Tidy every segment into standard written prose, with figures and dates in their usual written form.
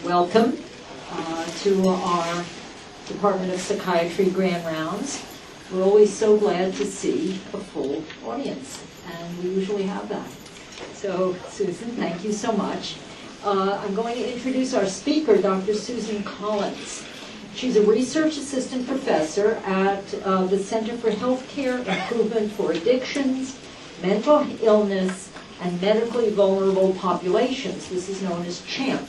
Welcome to our Department of Psychiatry Grand Rounds. We're always so glad to see a full audience, and we usually have that. So, Susan, thank you so much. I'm going to introduce our speaker, Dr. Susan Collins. She's a research assistant professor at the Center for Healthcare Improvement for Addictions, Mental Illness, and Medically Vulnerable Populations. This is known as CHAMP,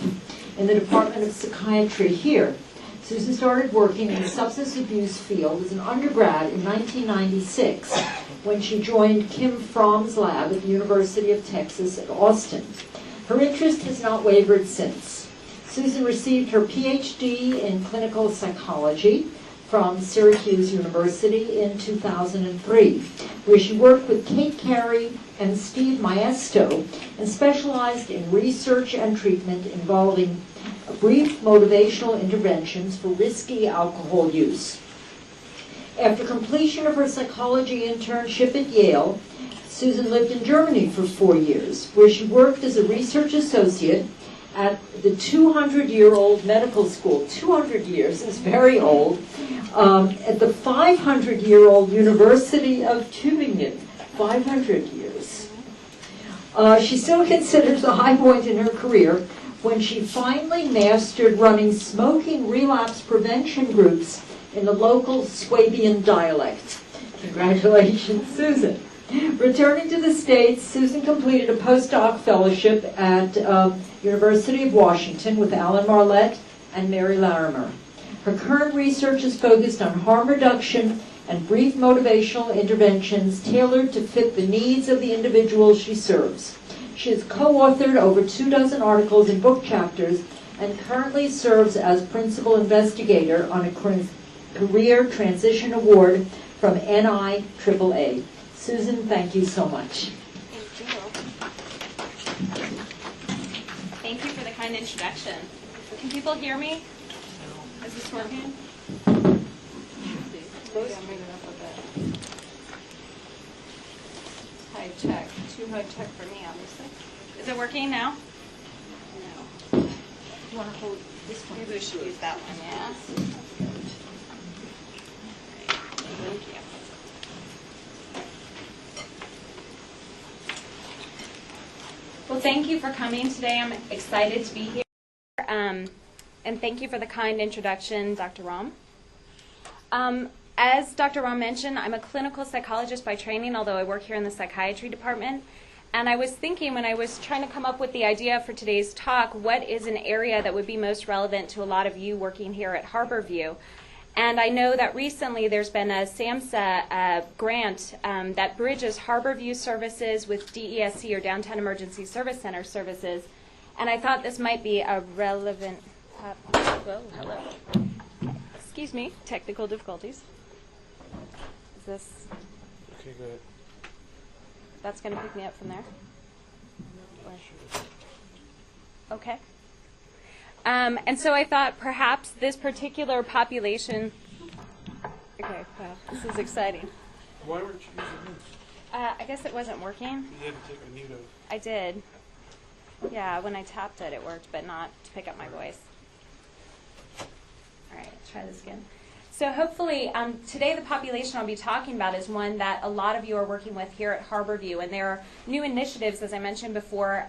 in the Department of Psychiatry here. Susan started working in the substance abuse field as an undergrad in 1996 when she joined Kim Fromm's lab at the University of Texas at Austin. Her interest has not wavered since. Susan received her Ph.D. in clinical psychology from Syracuse University in 2003, where she worked with Kate Carey and Steve Maestro and specialized in research and treatment involving brief motivational interventions for risky alcohol use. After completion of her psychology internship at Yale, Susan lived in Germany for 4 years, where she worked as a research associate at the 200-year-old medical school. 200 years is very old. At the 500-year-old University of Tübingen. 500 years. She still considers a high point in her career when she finally mastered running smoking relapse prevention groups in the local Swabian dialect. Congratulations, Susan. Returning to the States, Susan completed a postdoc fellowship at University of Washington with Alan Marlette and Mary Larimer. Her current research is focused on harm reduction and brief motivational interventions tailored to fit the needs of the individuals she serves. She has co-authored over 24 articles and book chapters and currently serves as principal investigator on a Career Transition Award from NIAAA. Susan, thank you so much. Thank you for the kind introduction. Can people hear me? Is this working? High tech. Too high tech for me, obviously. Is it working now? No. You want to hold this one? Maybe we should use that one, yeah. Thank you. Well, thank you for coming today. I'm excited to be here. And thank you for the kind introduction, Dr. Rom. As Dr. Rom mentioned, I'm a clinical psychologist by training, although I work here in the psychiatry department. And I was thinking when I was trying to come up with the idea for today's talk, what is an area that would be most relevant to a lot of you working here at Harborview? And I know that recently there's been a SAMHSA grant that bridges Harborview services with DESC, or Downtown Emergency Service Center services. And I thought this might be a relevant... hello. Excuse me, technical difficulties. Is this... Okay, go ahead. That's going to pick me up from there? Okay. And so I thought perhaps this particular population... Okay, wow, this is exciting. Why weren't you using this? I guess it wasn't working. You had to take a needle. I did. Yeah, when I tapped it, it worked, but not to pick up my voice. All right, let's try this again. So hopefully, today the population I'll be talking about is one that a lot of you are working with here at Harborview, and there are new initiatives, as I mentioned before,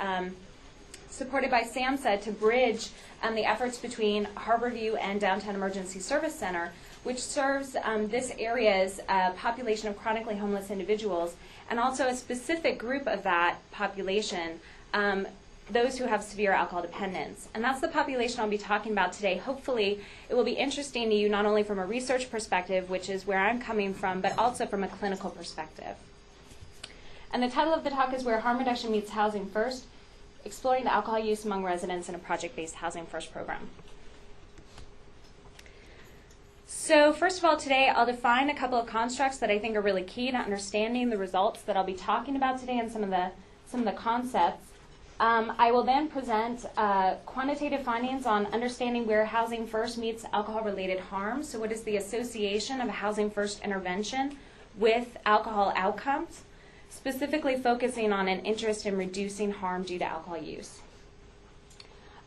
supported by SAMHSA to bridge the efforts between Harborview and Downtown Emergency Service Center, which serves this area's population of chronically homeless individuals, and also a specific group of that population, those who have severe alcohol dependence. And that's the population I'll be talking about today. Hopefully, it will be interesting to you not only from a research perspective, which is where I'm coming from, but also from a clinical perspective. And the title of the talk is Where Harm Reduction Meets Housing First, Exploring the Alcohol Use Among Residents in a Project-Based Housing First program. So first of all, today I'll define a couple of constructs that I think are really key to understanding the results that I'll be talking about today and some of the concepts. I will then present quantitative findings on understanding where Housing First meets alcohol-related harm. So what is the association of a Housing First intervention with alcohol outcomes, specifically focusing on an interest in reducing harm due to alcohol use.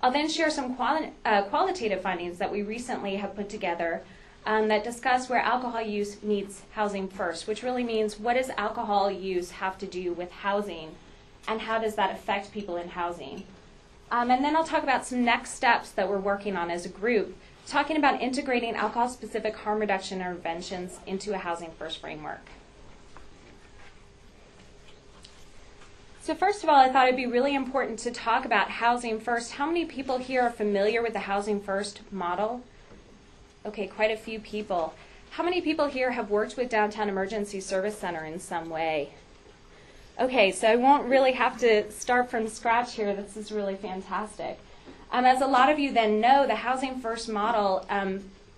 I'll then share some qualitative findings that we recently have put together that discuss where alcohol use meets housing first, which really means what does alcohol use have to do with housing, and how does that affect people in housing. And then I'll talk about some next steps that we're working on as a group, talking about integrating alcohol-specific harm reduction interventions into a housing first framework. So first of all, I thought it'd be really important to talk about housing first. How many people here are familiar with the housing first model? Okay, quite a few people. How many people here have worked with Downtown Emergency Service Center in some way? Okay, so I won't really have to start from scratch here. This is really fantastic. As a lot of you then know, the housing first model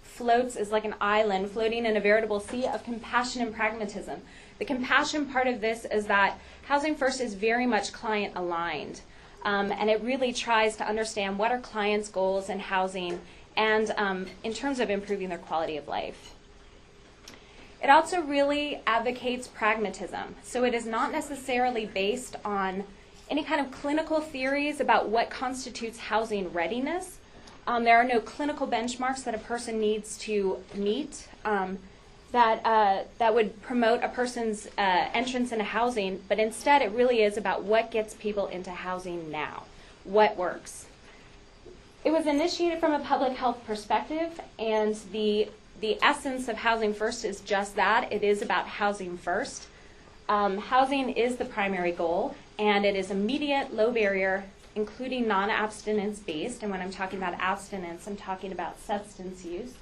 floats as like an island floating in a veritable sea of compassion and pragmatism. The compassion part of this is that Housing First is very much client aligned, and it really tries to understand what are clients' goals in housing and in terms of improving their quality of life. It also really advocates pragmatism, so it is not necessarily based on any kind of clinical theories about what constitutes housing readiness. There are no clinical benchmarks that a person needs to meet that would promote a person's entrance into housing, but instead it really is about what gets people into housing now, what works. It was initiated from a public health perspective, and the essence of Housing First is just that. It is about housing first. Housing is the primary goal, and it is immediate, low barrier, including non-abstinence based, and when I'm talking about abstinence, I'm talking about substance use,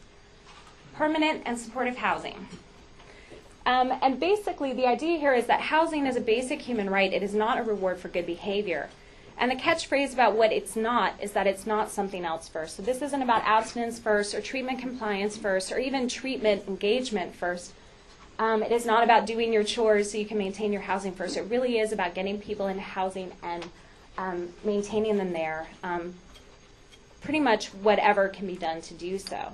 permanent and supportive housing. And basically the idea here is that housing is a basic human right. It is not a reward for good behavior. And the catchphrase about what it's not is that it's not something else first. So this isn't about abstinence first or treatment compliance first or even treatment engagement first. It is not about doing your chores so you can maintain your housing first. It really is about getting people into housing and maintaining them there. Pretty much whatever can be done to do so.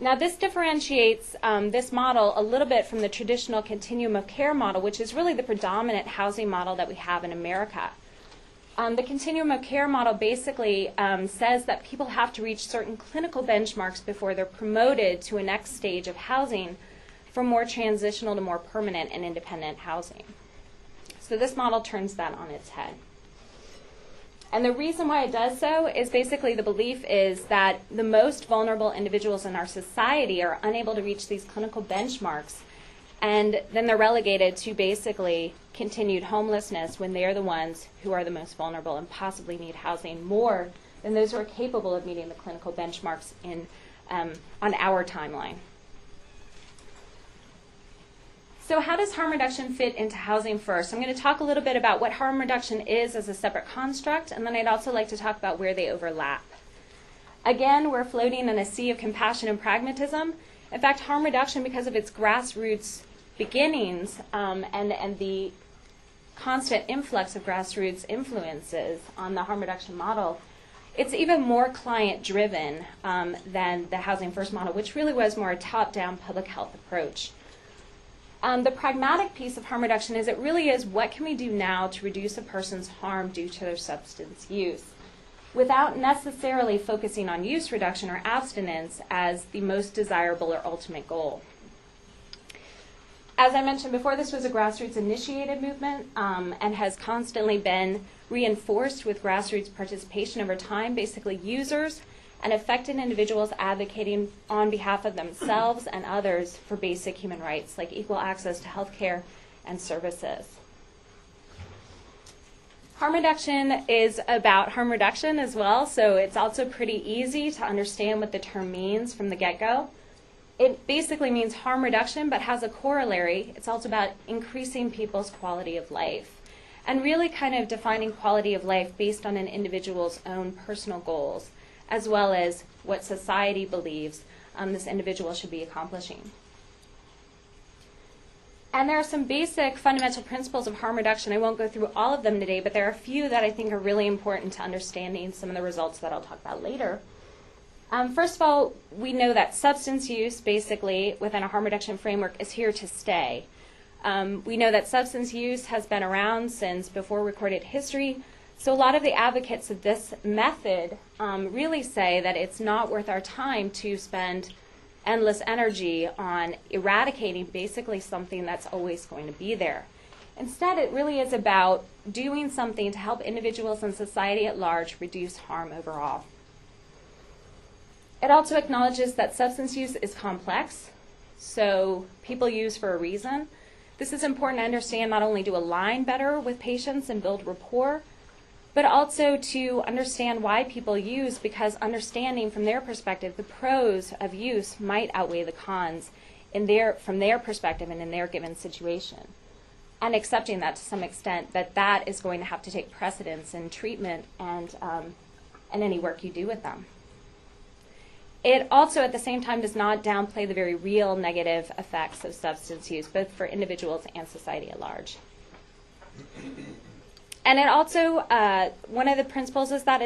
Now this differentiates this model a little bit from the traditional continuum of care model, which is really the predominant housing model that we have in America. The continuum of care model basically says that people have to reach certain clinical benchmarks before they're promoted to a next stage of housing from more transitional to more permanent and independent housing. So this model turns that on its head. And the reason why it does so is basically the belief is that the most vulnerable individuals in our society are unable to reach these clinical benchmarks, and then they're relegated to basically continued homelessness when they're the ones who are the most vulnerable and possibly need housing more than those who are capable of meeting the clinical benchmarks on our timeline. So how does harm reduction fit into Housing First? I'm going to talk a little bit about what harm reduction is as a separate construct, and then I'd also like to talk about where they overlap. Again, we're floating in a sea of compassion and pragmatism. In fact, harm reduction, because of its grassroots beginnings and the constant influx of grassroots influences on the harm reduction model, it's even more client-driven than the Housing First model, which really was more a top-down public health approach. The pragmatic piece of harm reduction is it really is what can we do now to reduce a person's harm due to their substance use without necessarily focusing on use reduction or abstinence as the most desirable or ultimate goal. As I mentioned before, this was a grassroots initiated movement and has constantly been reinforced with grassroots participation over time, basically users and affected individuals advocating on behalf of themselves and others for basic human rights like equal access to health care and services. Harm reduction is about harm reduction as well, so it's also pretty easy to understand what the term means from the get-go. It basically means harm reduction, but has a corollary. It's also about increasing people's quality of life and really kind of defining quality of life based on an individual's own personal goals, as well as what society believes this individual should be accomplishing. And there are some basic fundamental principles of harm reduction. I won't go through all of them today, but there are a few that I think are really important to understanding some of the results that I'll talk about later. First of all, we know that substance use, basically, within a harm reduction framework is here to stay. We know that substance use has been around since before recorded history. So a lot of the advocates of this method really say that it's not worth our time to spend endless energy on eradicating basically something that's always going to be there. Instead, it really is about doing something to help individuals and society at large reduce harm overall. It also acknowledges that substance use is complex, so people use for a reason. This is important to understand not only to align better with patients and build rapport, but also to understand why people use, because understanding from their perspective the pros of use might outweigh the cons from their perspective and in their given situation. And accepting that to some extent, that is going to have to take precedence in treatment and any work you do with them. It also, at the same time, does not downplay the very real negative effects of substance use, both for individuals and society at large. And it also, one of the principles is that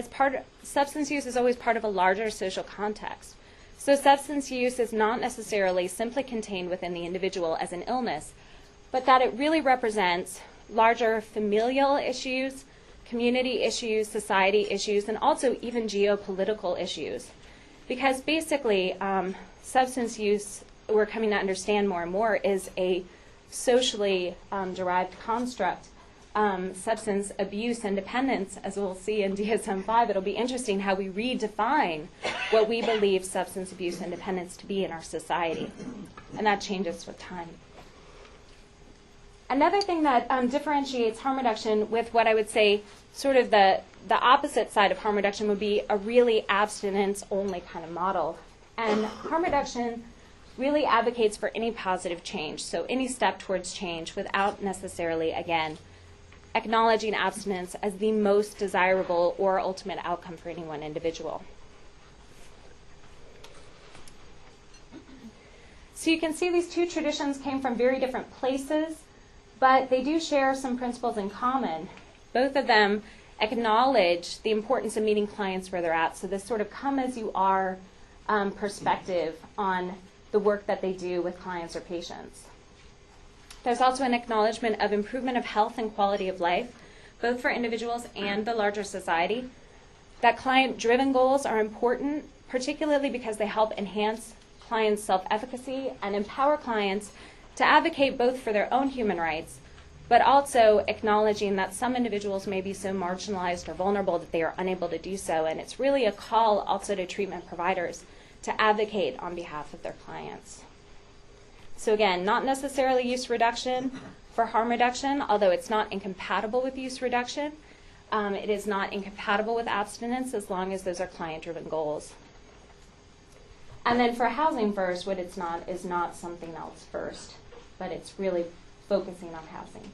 substance use is always part of a larger social context. So substance use is not necessarily simply contained within the individual as an illness, but that it really represents larger familial issues, community issues, society issues, and also even geopolitical issues. Because basically, substance use, we're coming to understand more and more, is a socially derived construct. Substance abuse and dependence, as we'll see in DSM-5, it'll be interesting how we redefine what we believe substance abuse and dependence to be in our society. And that changes with time. Another thing that differentiates harm reduction with what I would say sort of the opposite side of harm reduction would be a really abstinence-only kind of model. And harm reduction really advocates for any positive change, so any step towards change without necessarily, again, acknowledging abstinence as the most desirable or ultimate outcome for any one individual. So you can see these two traditions came from very different places, but they do share some principles in common. Both of them acknowledge the importance of meeting clients where they're at, so this sort of come-as-you-are perspective on the work that they do with clients or patients. There's also an acknowledgement of improvement of health and quality of life, both for individuals and the larger society. That client-driven goals are important, particularly because they help enhance clients' self-efficacy and empower clients to advocate both for their own human rights, but also acknowledging that some individuals may be so marginalized or vulnerable that they are unable to do so. And it's really a call also to treatment providers to advocate on behalf of their clients. So again, not necessarily use reduction for harm reduction, although it's not incompatible with use reduction. It is not incompatible with abstinence as long as those are client-driven goals. And then for housing first, what it's not is not something else first, but it's really focusing on housing.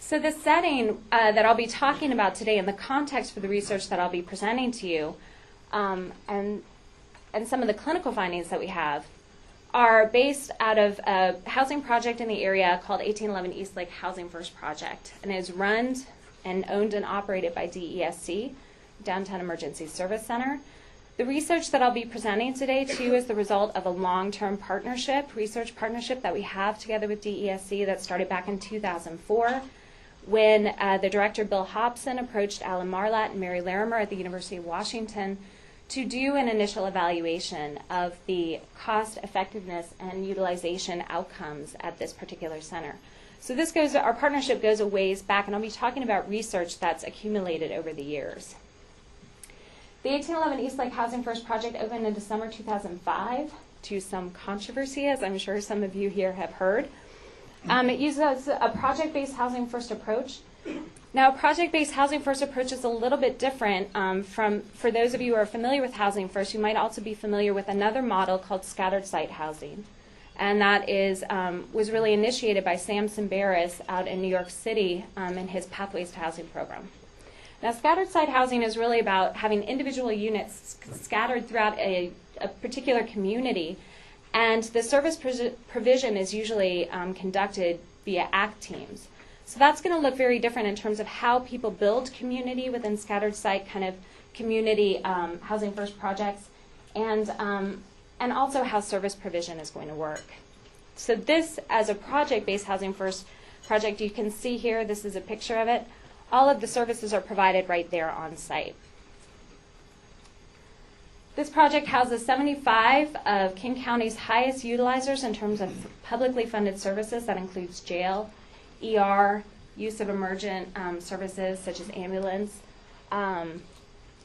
So the setting that I'll be talking about today and the context for the research that I'll be presenting to you and some of the clinical findings that we have are based out of a housing project in the area called 1811 Eastlake Housing First Project, and is run and owned and operated by DESC, Downtown Emergency Service Center. The research that I'll be presenting today, too, is the result of a long-term research partnership that we have together with DESC that started back in 2004 when the director, Bill Hobson, approached Alan Marlatt and Mary Larimer at the University of Washington to do an initial evaluation of the cost, effectiveness, and utilization outcomes at this particular center. So our partnership goes a ways back, and I'll be talking about research that's accumulated over the years. The 1811 Eastlake Housing First Project opened in December 2005 to some controversy, as I'm sure some of you here have heard. It uses a project-based housing first approach. Now, a project-based housing first approach is a little bit different for those of you who are familiar with housing first. You might also be familiar with another model called scattered site housing. And that was really initiated by Sam Simbaris out in New York City in his Pathways to Housing program. Now, scattered site housing is really about having individual units scattered throughout a particular community, and the service provision is usually conducted via ACT teams. So that's going to look very different in terms of how people build community within scattered site kind of community housing first projects, and also how service provision is going to work. So this, as a project-based housing first project. You can see here, this is a picture of it. All of the services are provided right there on site. This project houses 75 of King County's highest utilizers in terms of publicly funded services. That includes jail, ER, use of emergent services such as ambulance,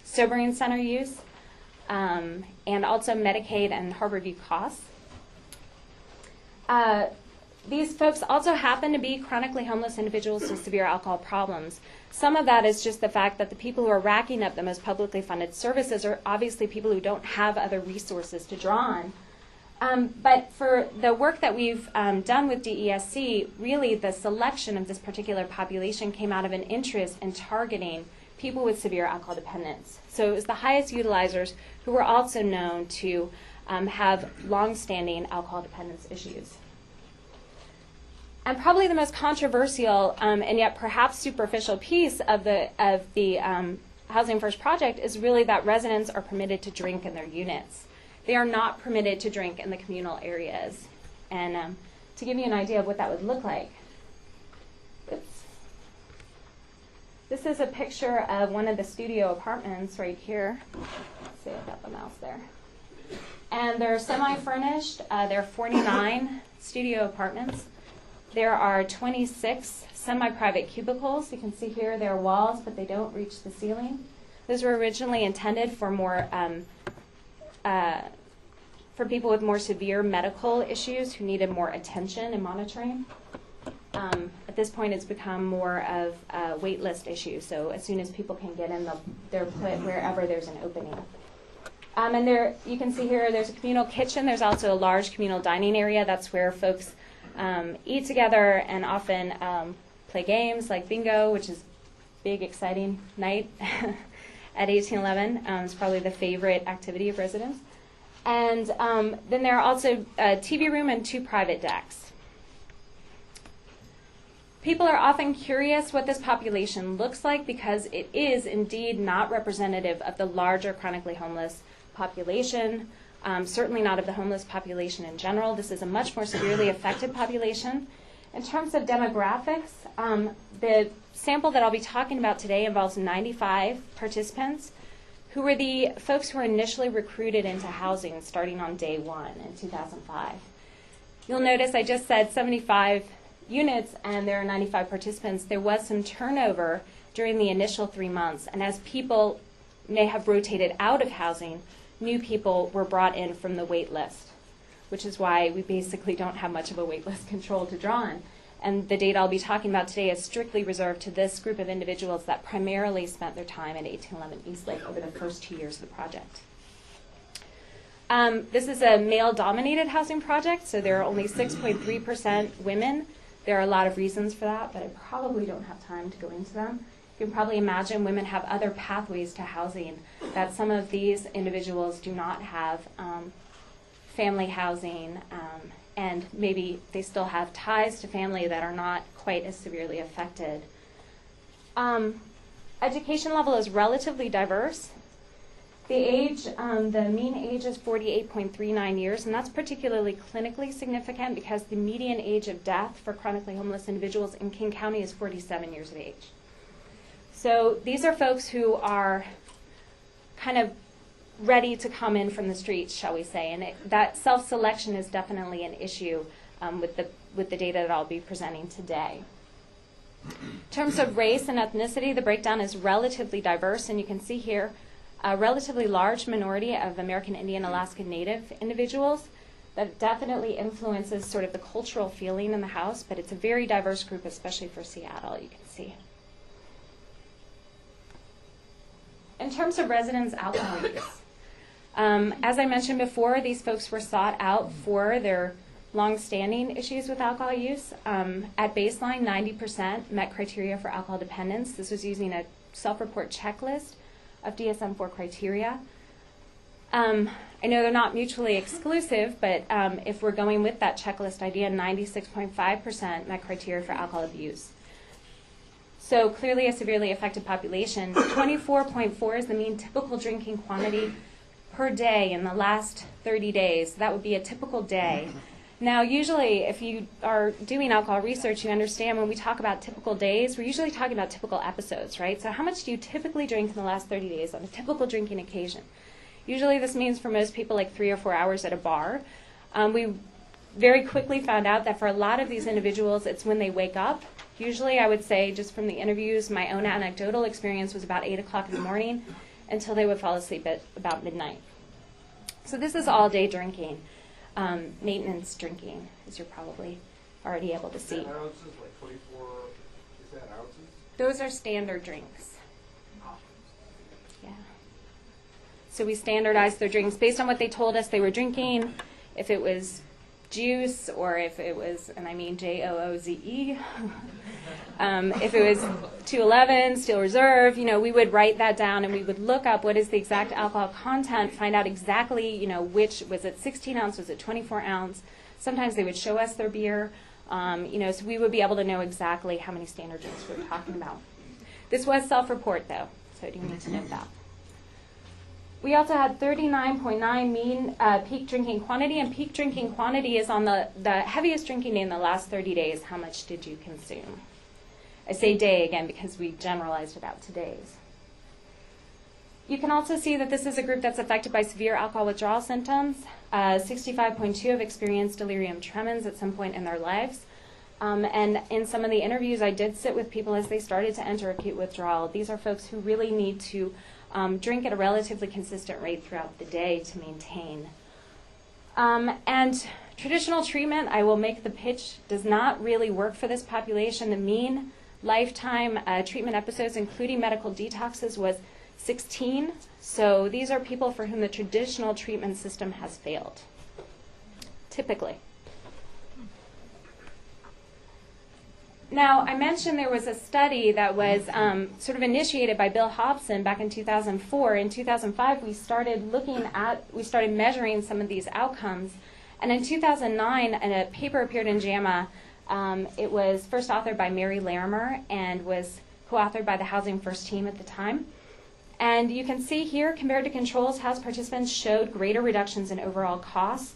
sobering center use, and also Medicaid and Harborview costs. These folks also happen to be chronically homeless individuals with severe alcohol problems. Some of that is just the fact that the people who are racking up the most publicly funded services are obviously people who don't have other resources to draw on. But for the work that we've done with DESC, really the selection of this particular population came out of an interest in targeting people with severe alcohol dependence. So it was the highest utilizers who were also known to have long-standing alcohol dependence issues. And probably the most controversial and yet perhaps superficial piece of the Housing First project is really that residents are permitted to drink in their units. They are not permitted to drink in the communal areas. And to give you an idea of what that would look like, this is a picture of one of the studio apartments right here. Let's see, I've got the mouse there. And they're semi-furnished. There are 49 studio apartments. There are 26 semi-private cubicles. You can see here there are walls, but they don't reach the ceiling. Those were originally intended for more for people with more severe medical issues who needed more attention and monitoring. At this point, it's become more of a wait list issue. So as soon as people can get in, they're put wherever there's an opening. And there, you can see here, there's a communal kitchen. There's also a large communal dining area. That's where folks eat together and often play games like bingo, which is big, exciting night at 1811. It's probably the favorite activity of residents. And then there are also a TV room and 2 private decks. People are often curious what this population looks like because it is indeed not representative of the larger chronically homeless population, certainly not of the homeless population in general. This is a much more severely affected population. In terms of demographics, the sample that I'll be talking about today involves 95 participants who were the folks who were initially recruited into housing starting on day 1 in 2005. You'll notice I just said 75 units and there are 95 participants. There was some turnover during the initial 3 months, and as people may have rotated out of housing, new people were brought in from the wait list, which is why we basically don't have much of a wait list control to draw on. And the data I'll be talking about today is strictly reserved to this group of individuals that primarily spent their time at 1811 Eastlake over the first 2 years of the project. This is a male-dominated housing project, so there are only 6.3% women. There are a lot of reasons for that, but I probably don't have time to go into them. You can probably imagine women have other pathways to housing that some of these individuals do not have, family housing, and maybe they still have ties to family that are not quite as severely affected. Education level is relatively diverse. The age, the mean age is 48.39 years, and that's particularly clinically significant because the median age of death for chronically homeless individuals in King County is 47 years of age. So these are folks who are kind of ready to come in from the streets, shall we say, and that self-selection is definitely an issue with the data that I'll be presenting today. In terms of race and ethnicity, the breakdown is relatively diverse, and you can see here a relatively large minority of American Indian Alaska Native individuals. That definitely influences sort of the cultural feeling in the house, but it's a very diverse group, especially for Seattle, you can see. In terms of residents' alcohol use, as I mentioned before, these folks were sought out for their long-standing issues with alcohol use. At baseline, 90% met criteria for alcohol dependence. This was using a self-report checklist of DSM-4 criteria. I know they're not mutually exclusive, but if we're going with that checklist idea, 96.5% met criteria for alcohol abuse. So clearly a severely affected population. 24.4 is the mean typical drinking quantity per day in the last 30 days. That would be a typical day. Now, usually, if you are doing alcohol research, you understand when we talk about typical days, we're usually talking about typical episodes, right? So how much do you typically drink in the last 30 days on a typical drinking occasion? Usually this means for most people like 3 or 4 hours at a bar. We very quickly found out that for a lot of these individuals, it's when they wake up. Usually, I would say, just from the interviews, my own anecdotal experience was about 8 o'clock in the morning until they would fall asleep at about midnight. So this is all-day drinking. Maintenance drinking, as you're probably already able to see. Is that ounces, like 24, is that ounces? Those are standard drinks. Yeah. So we standardized their drinks based on what they told us they were drinking, if it was juice or if it was, and I mean Jooze, if it was 211, Steel Reserve, we would write that down and we would look up what is the exact alcohol content, find out exactly, which, was it 16 ounce, was it 24 ounce? Sometimes they would show us their beer, so we would be able to know exactly how many standard drinks we were talking about. This was self-report though, so I do need to note that. We also had 39.9 mean peak drinking quantity, and peak drinking quantity is on the heaviest drinking day in the last 30 days. How much did you consume? I say day again because we generalized it out to days. You can also see that this is a group that's affected by severe alcohol withdrawal symptoms. 65.2 have experienced delirium tremens at some point in their lives. And in some of the interviews, I did sit with people as they started to enter acute withdrawal. These are folks who really need to drink at a relatively consistent rate throughout the day to maintain. And traditional treatment, I will make the pitch, does not really work for this population. The mean lifetime treatment episodes, including medical detoxes, was 16. So these are people for whom the traditional treatment system has failed, typically. Now, I mentioned there was a study that was sort of initiated by Bill Hobson back in 2004. In 2005, we started measuring some of these outcomes. And in 2009, a paper appeared in JAMA. It was first authored by Mary Larimer and was co-authored by the Housing First team at the time. And you can see here, compared to controls, House participants showed greater reductions in overall costs.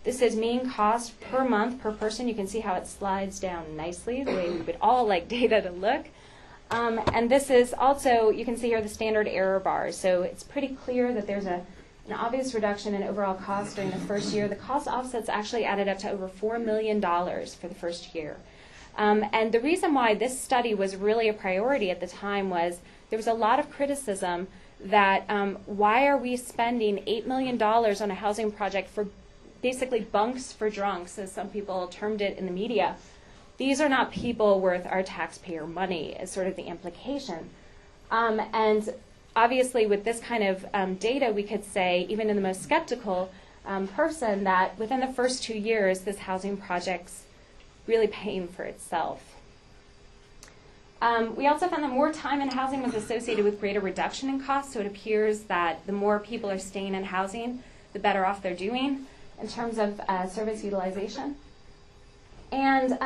This is mean cost per month per person. You can see how it slides down nicely, the way we would all like data to look. And this is also, you can see here the standard error bars. So it's pretty clear that there's an obvious reduction in overall cost during the first year. The cost offsets actually added up to over $4 million for the first year. And the reason why this study was really a priority at the time was there was a lot of criticism that why are we spending $8 million on a housing project for basically bunks for drunks, as some people termed it in the media. These are not people worth our taxpayer money, is sort of the implication. And obviously with this kind of data, we could say, even in the most skeptical person, that within the first 2 years, this housing project's really paying for itself. We also found that more time in housing was associated with greater reduction in costs, so it appears that the more people are staying in housing, the better off they're doing in terms of service utilization. And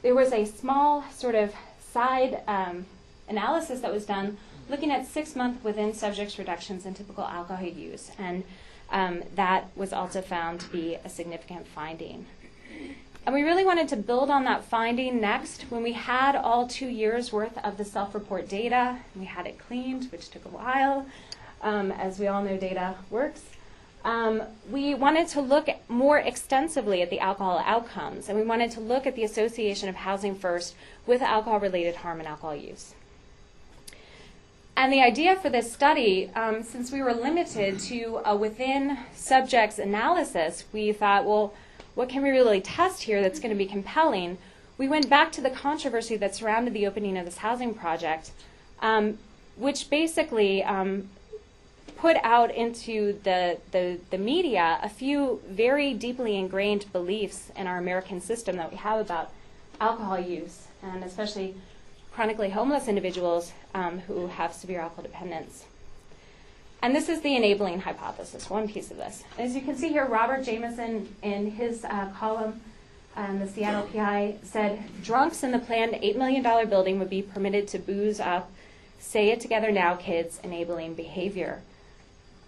there was a small sort of side analysis that was done looking at 6-month within subjects reductions in typical alcohol use, and that was also found to be a significant finding. And we really wanted to build on that finding next. When we had all 2 years worth of the self-report data, we had it cleaned, which took a while, as we all know data works. We wanted to look more extensively at the alcohol outcomes, and we wanted to look at the association of housing first with alcohol-related harm and alcohol use. And the idea for this study, since we were limited to a within subjects analysis, we thought, well, what can we really test here that's going to be compelling? We went back to the controversy that surrounded the opening of this housing project, which basically put out into the media a few very deeply ingrained beliefs in our American system that we have about alcohol use, and especially chronically homeless individuals who have severe alcohol dependence. And this is the enabling hypothesis, one piece of this. As you can see here, Robert Jameson, in his column, the Seattle PI, said, drunks in the planned $8 million building would be permitted to booze up. Say it together now, kids, enabling behavior.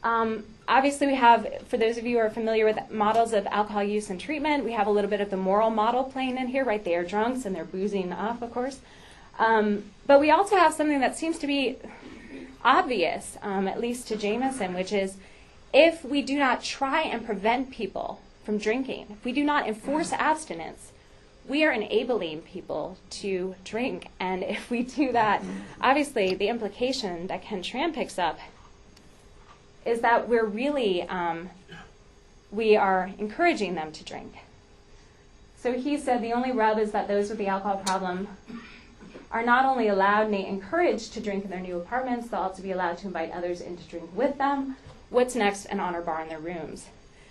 Obviously, we have, for those of you who are familiar with models of alcohol use and treatment, we have a little bit of the moral model playing in here, right? They are drunks and they're boozing up, of course. But we also have something that seems to be obvious, at least to Jameson, which is if we do not try and prevent people from drinking, if we do not enforce abstinence, we are enabling people to drink. And if we do that, obviously the implication that Ken Tran picks up is that we're really, we are encouraging them to drink. So he said the only rub is that those with the alcohol problem are not only allowed and encouraged to drink in their new apartments, they'll also be allowed to invite others in to drink with them. What's next? An honor bar in their rooms.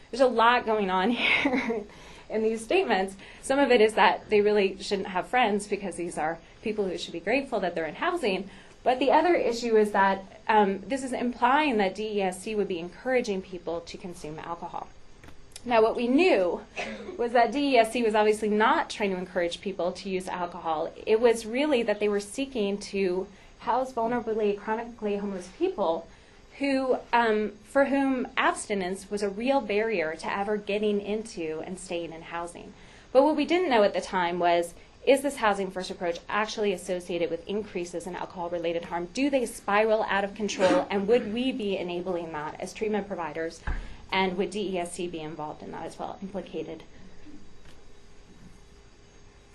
There's a lot going on here in these statements. Some of it is that they really shouldn't have friends because these are people who should be grateful that they're in housing. But the other issue is that this is implying that DESC would be encouraging people to consume alcohol. Now, what we knew was that DESC was obviously not trying to encourage people to use alcohol. It was really that they were seeking to house vulnerably, chronically homeless people who, for whom abstinence was a real barrier to ever getting into and staying in housing. But what we didn't know at the time was, is this housing first approach actually associated with increases in alcohol-related harm? Do they spiral out of control? And would we be enabling that as treatment providers? And would DESC be involved in that as well, implicated?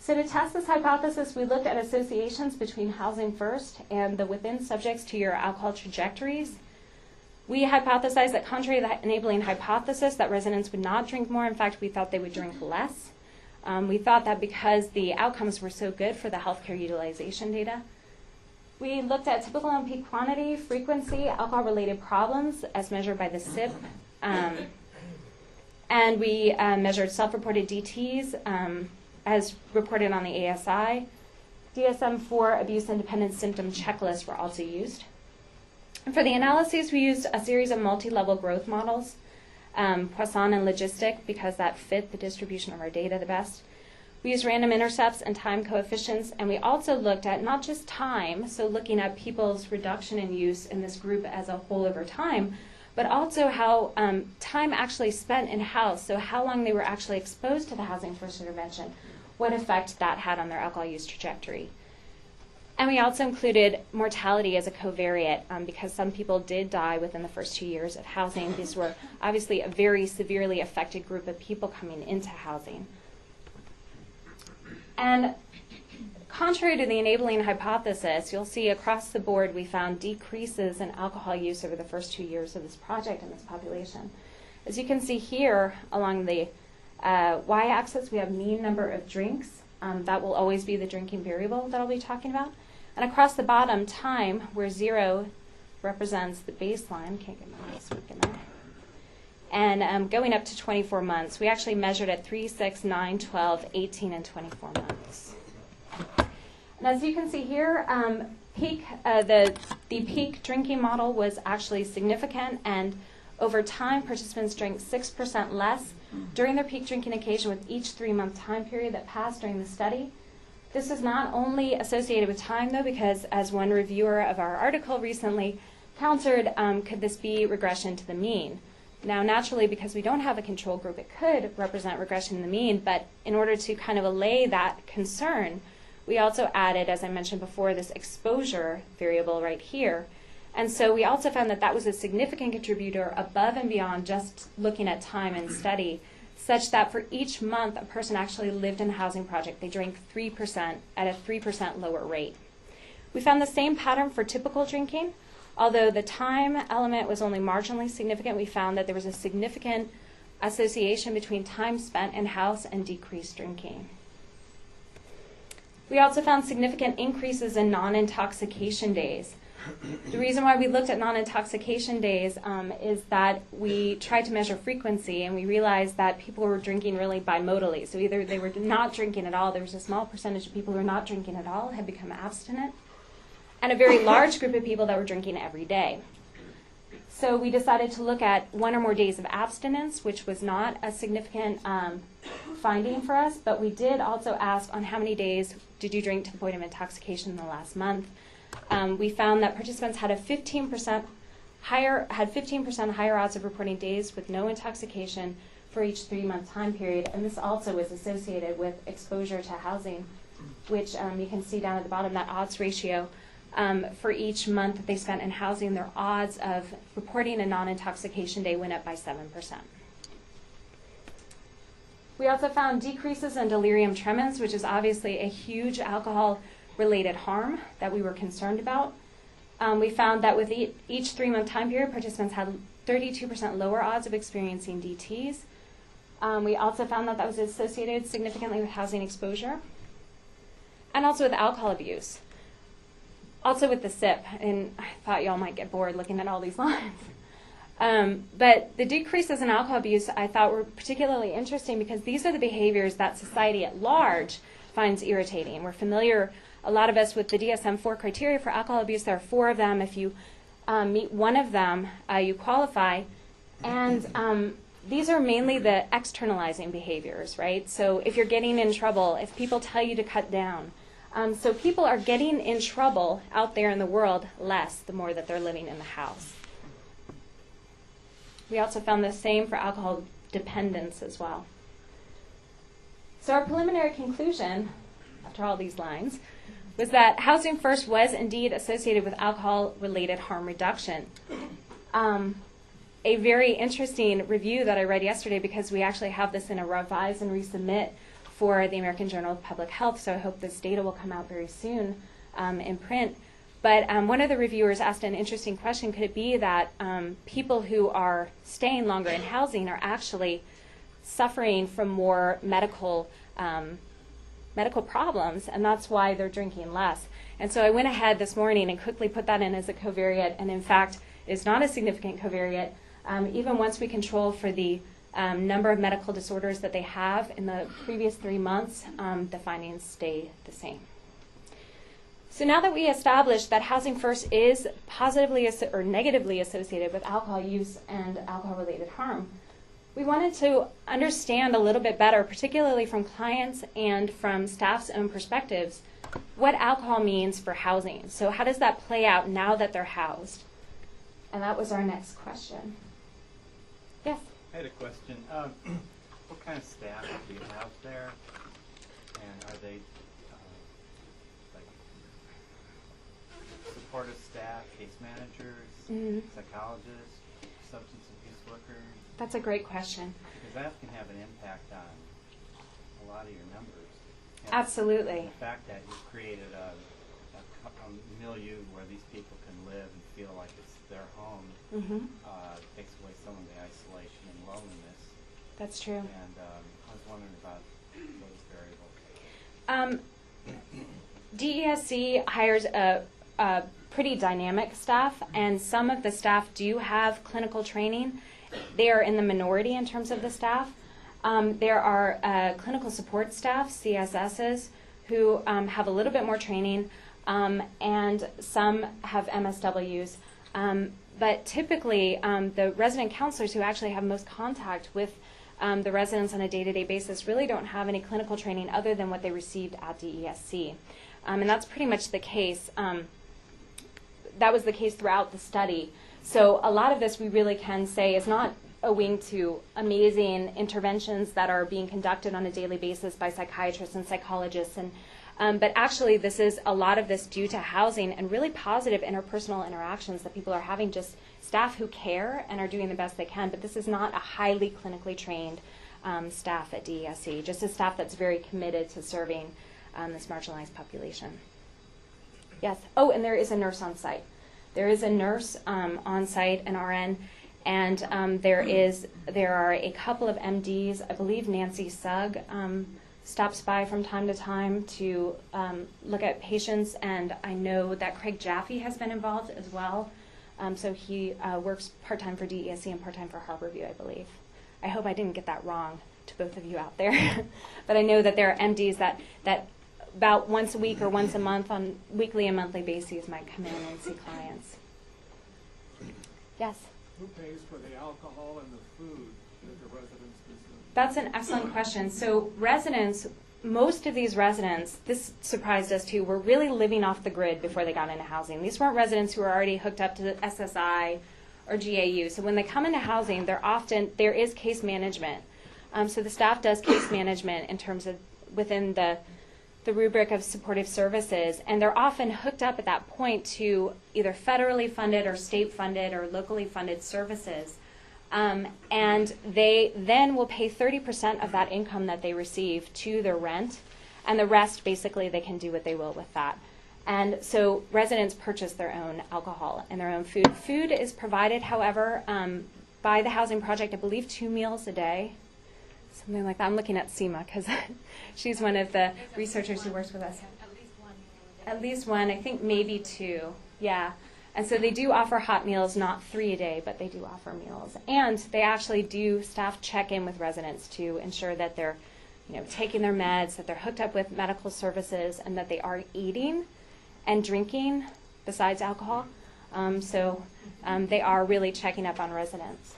So to test this hypothesis, we looked at associations between housing first and the within subjects to your alcohol trajectories. We hypothesized that contrary to the enabling hypothesis that residents would not drink more. In fact, we thought they would drink less. We thought that because the outcomes were so good for the healthcare utilization data. We looked at typical and peak quantity, frequency, alcohol-related problems as measured by the SIP. And we measured self-reported DTs as reported on the ASI. DSM-4 abuse and dependence symptom checklists were also used. And for the analyses, we used a series of multi-level growth models. Poisson and logistic, because that fit the distribution of our data the best. We used random intercepts and time coefficients, and we also looked at not just time, so looking at people's reduction in use in this group as a whole over time, but also how time actually spent in house, so how long they were actually exposed to the housing first intervention, what effect that had on their alcohol use trajectory. And we also included mortality as a covariate because some people did die within the first 2 years of housing. These were obviously a very severely affected group of people coming into housing. And contrary to the enabling hypothesis, you'll see across the board we found decreases in alcohol use over the first 2 years of this project in this population. As you can see here along the y-axis, we have mean number of drinks. That will always be the drinking variable that I'll be talking about. And across the bottom, time, where 0 represents the baseline. Can't get my mouse working there. And going up to 24 months. We actually measured at 3, 6, 9, 12, 18, and 24 months. And as you can see here, the peak drinking model was actually significant, and over time, participants drank 6% less during their peak drinking occasion with each 3-month time period that passed during the study. This is not only associated with time, though, because as one reviewer of our article recently countered, could this be regression to the mean? Now, naturally, because we don't have a control group, it could represent regression to the mean, but in order to kind of allay that concern, we also added, as I mentioned before, this exposure variable right here. And so we also found that that was a significant contributor above and beyond just looking at time and study, such that for each month a person actually lived in a housing project, they drank 3% at a 3% lower rate. We found the same pattern for typical drinking. Although the time element was only marginally significant, we found that there was a significant association between time spent in house and decreased drinking. We also found significant increases in non-intoxication days. The reason why we looked at non-intoxication days is that we tried to measure frequency, and we realized that people were drinking really bimodally. So either they were not drinking at all, there was a small percentage of people who were not drinking at all, had become abstinent, and a very large group of people that were drinking every day. So we decided to look at 1 or more days of abstinence, which was not a significant finding for us, but we did also ask on how many days did you drink to the point of intoxication in the last month. We found that participants had a 15% had 15% higher odds of reporting days with no intoxication for each 3-month time period, and this also is associated with exposure to housing, which you can see down at the bottom, that odds ratio. For each month that they spent in housing, their odds of reporting a non-intoxication day went up by 7%. We also found decreases in delirium tremens, which is obviously a huge alcohol-related harm that we were concerned about. We found that with each 3-month time period, participants had 32% lower odds of experiencing DTs. We also found that that was associated significantly with housing exposure and also with alcohol abuse. Also with the SIP, and I thought y'all might get bored looking at all these lines. But the decreases in alcohol abuse I thought were particularly interesting because these are the behaviors that society at large finds irritating. We're familiar, a lot of us, with the DSM-4 criteria for alcohol abuse. There are 4 of them. If you meet one of them, you qualify. And these are mainly the externalizing behaviors, right? So if you're getting in trouble, if people tell you to cut down. So people are getting in trouble out there in the world less the more that they're living in the house. We also found the same for alcohol dependence as well. So our preliminary conclusion, after all these lines, was that housing first was indeed associated with alcohol-related harm reduction. A very interesting review that I read yesterday, because we actually have this in a revise and resubmit for the American Journal of Public Health, so I hope this data will come out very soon in print. But one of the reviewers asked an interesting question: could it be that people who are staying longer in housing are actually suffering from more medical problems, and that's why they're drinking less? And so I went ahead this morning and quickly put that in as a covariate, and in fact is not a significant covariate. Even once we control for the number of medical disorders that they have in the previous 3 months, the findings stay the same. So now that we established that housing first is positively or negatively associated with alcohol use and alcohol-related harm, we wanted to understand a little bit better, particularly from clients and from staff's own perspectives, what alcohol means for housing. So how does that play out now that they're housed? And that was our next question. Yes? I had a question. What kind of staff do you have there? And are they like supportive staff, case managers, psychologists, substance abuse workers? That's a great question. Because that can have an impact on a lot of your numbers. And Absolutely. the fact that you've created a milieu where these people can live and feel like it's their home takes away some of the isolation and loneliness. That's true. And I was wondering about those variables. DESC hires a pretty dynamic staff, and some of the staff do have clinical training. They are in the minority in terms of the staff. There are clinical support staff, CSSs, who have a little bit more training, and some have MSWs. But typically, the resident counselors who actually have most contact with the residents on a day-to-day basis really don't have any clinical training other than what they received at DESC. And that's pretty much the case. That was the case throughout the study. So a lot of this we really can say is not owing to amazing interventions that are being conducted on a daily basis by psychiatrists and psychologists, but actually this is a lot of this due to housing and really positive interpersonal interactions that people are having, just staff who care and are doing the best they can. But this is not a highly clinically trained staff at DESC, just a staff that's very committed to serving this marginalized population. Yes. Oh, and there is a nurse on site. There is a nurse on site, an RN, and there are a couple of MDs. I believe Nancy Sugg stops by from time to time to look at patients, and I know that Craig Jaffe has been involved as well. So he works part-time for DESC and part-time for Harborview, I believe. I hope I didn't get that wrong to both of you out there. But I know that there are MDs that about once a week or once a month on weekly and monthly bases might come in and see clients. Yes? Who pays for the alcohol and the food that the residents consume? That's an excellent question. So residents, most of these residents, this surprised us too, were really living off the grid before they got into housing. These weren't residents who were already hooked up to the SSI or GAU. So when they come into housing, there is case management. So the staff does case management in terms of within the rubric of supportive services, and they're often hooked up at that point to either federally funded or state funded or locally funded services. And they then will pay 30% of that income that they receive to their rent, and the rest basically they can do what they will with that. And so residents purchase their own alcohol and their own food. Food is provided, however, by the housing project, I believe 2 meals a day, something like that. I'm looking at Seema because she's one of the researchers who works with us. At least one, I think maybe 2, yeah. And so they do offer hot meals, not 3 a day, but they do offer meals. And they actually do staff check in with residents to ensure that they're taking their meds, that they're hooked up with medical services, and that they are eating and drinking besides alcohol. They are really checking up on residents.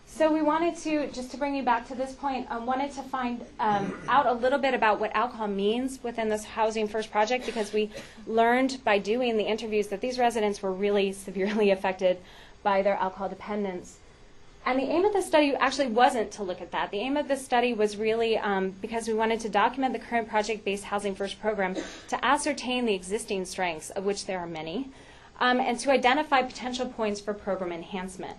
So we wanted to, just to bring you back to this point, wanted to find out a little bit about what alcohol means within this Housing First project, because we learned by doing the interviews that these residents were really severely affected by their alcohol dependence. And the aim of the study actually wasn't to look at that. The aim of the study was really because we wanted to document the current project-based Housing First program to ascertain the existing strengths, of which there are many, and to identify potential points for program enhancement.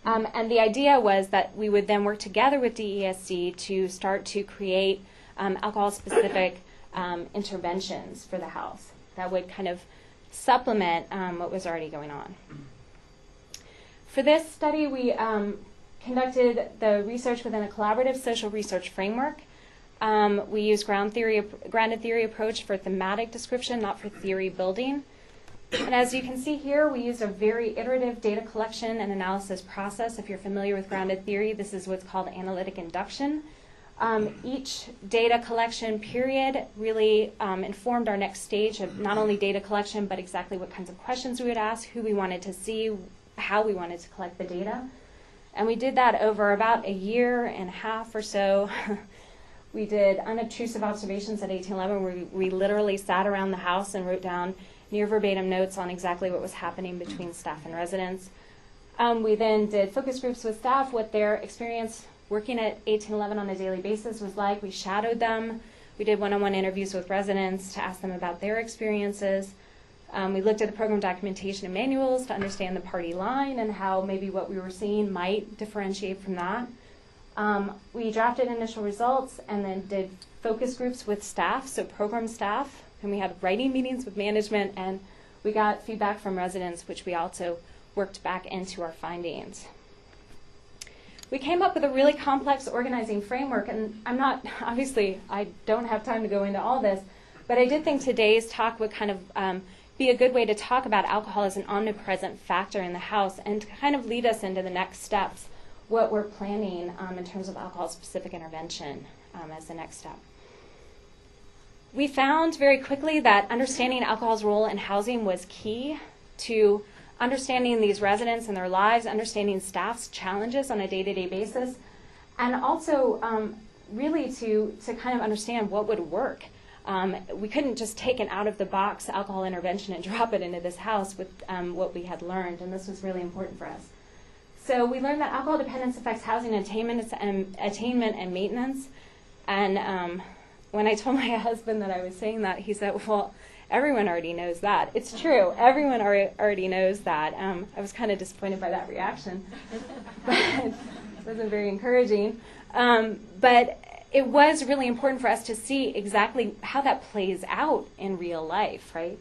And the idea was that we would then work together with DESC to start to create alcohol-specific interventions for the house that would kind of supplement what was already going on. For this study, we conducted the research within a collaborative social research framework. We used grounded theory approach for thematic description, not for theory building. And as you can see here, we used a very iterative data collection and analysis process. If you're familiar with grounded theory, this is what's called analytic induction. Each data collection period really informed our next stage of not only data collection, but exactly what kinds of questions we would ask, who we wanted to see, how we wanted to collect the data. And we did that over about 1.5 years or so. We did unobtrusive observations at 1811 where we literally sat around the house and wrote down near verbatim notes on exactly what was happening between staff and residents. We then did focus groups with staff, what their experience working at 1811 on a daily basis was like. We shadowed them. We did one-on-one interviews with residents to ask them about their experiences. We looked at the program documentation and manuals to understand the party line and how maybe what we were seeing might differentiate from that. We drafted initial results and then did focus groups with staff, so program staff, and we had writing meetings with management, and we got feedback from residents, which we also worked back into our findings. We came up with a really complex organizing framework, and obviously I don't have time to go into all this, but I did think today's talk would kind of be a good way to talk about alcohol as an omnipresent factor in the house and to kind of lead us into the next steps, what we're planning in terms of alcohol-specific intervention as the next step. We found very quickly that understanding alcohol's role in housing was key to understanding these residents and their lives, understanding staff's challenges on a day-to-day basis, and also really to kind of understand what would work. We couldn't just take an out-of-the-box alcohol intervention and drop it into this house with what we had learned, and this was really important for us. So we learned that alcohol dependence affects housing attainment and maintenance, and when I told my husband that I was saying that, he said, well, everyone already knows that. It's true. Everyone already knows that. I was kind of disappointed by that reaction, but it wasn't very encouraging. But it was really important for us to see exactly how that plays out in real life, right?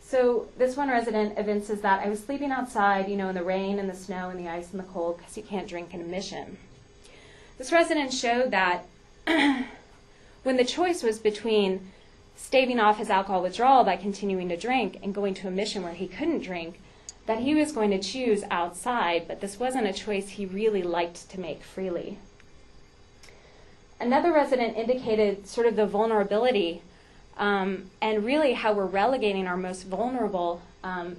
So this one resident evinces that I was sleeping outside, in the rain and the snow and the ice and the cold because you can't drink in a mission. This resident showed that when the choice was between staving off his alcohol withdrawal by continuing to drink and going to a mission where he couldn't drink, that he was going to choose outside, but this wasn't a choice he really liked to make freely. Another resident indicated sort of the vulnerability and really how we're relegating our most vulnerable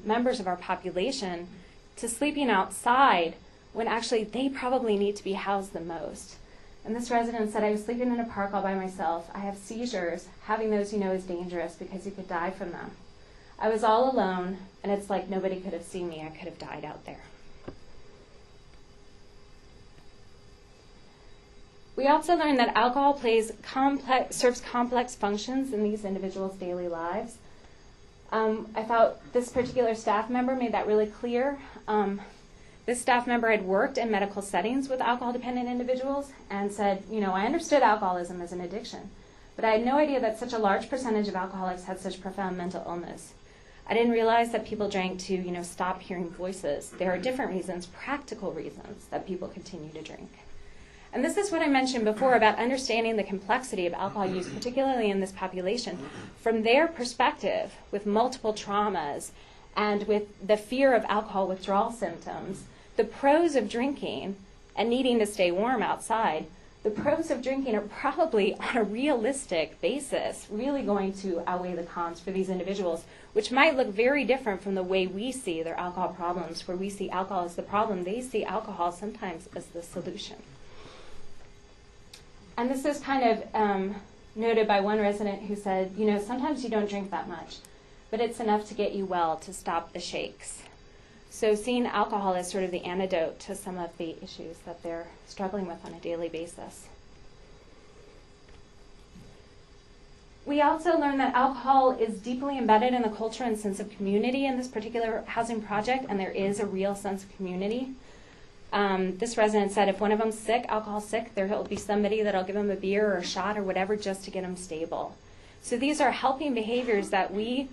members of our population to sleeping outside when actually they probably need to be housed the most. And this resident said, I was sleeping in a park all by myself. I have seizures. Having those, is dangerous because you could die from them. I was all alone, and it's like nobody could have seen me. I could have died out there. We also learned that alcohol serves complex functions in these individuals' daily lives. I thought this particular staff member made that really clear. This staff member had worked in medical settings with alcohol-dependent individuals and said, I understood alcoholism as an addiction, but I had no idea that such a large percentage of alcoholics had such profound mental illness. I didn't realize that people drank to, stop hearing voices. There are different reasons, practical reasons, that people continue to drink. And this is what I mentioned before about understanding the complexity of alcohol use, particularly in this population. From their perspective, with multiple traumas and with the fear of alcohol withdrawal symptoms, the pros of drinking and needing to stay warm outside, the pros of drinking are probably on a realistic basis really going to outweigh the cons for these individuals, which might look very different from the way we see their alcohol problems, where we see alcohol as the problem. They see alcohol sometimes as the solution. And this is kind of noted by one resident who said, sometimes you don't drink that much, but it's enough to get you well, to stop the shakes. So seeing alcohol as sort of the antidote to some of the issues that they're struggling with on a daily basis. We also learned that alcohol is deeply embedded in the culture and sense of community in this particular housing project, and there is a real sense of community. This resident said if one of them's sick, alcohol sick, there will be somebody that'll give them a beer or a shot or whatever just to get them stable. So these are helping behaviors that we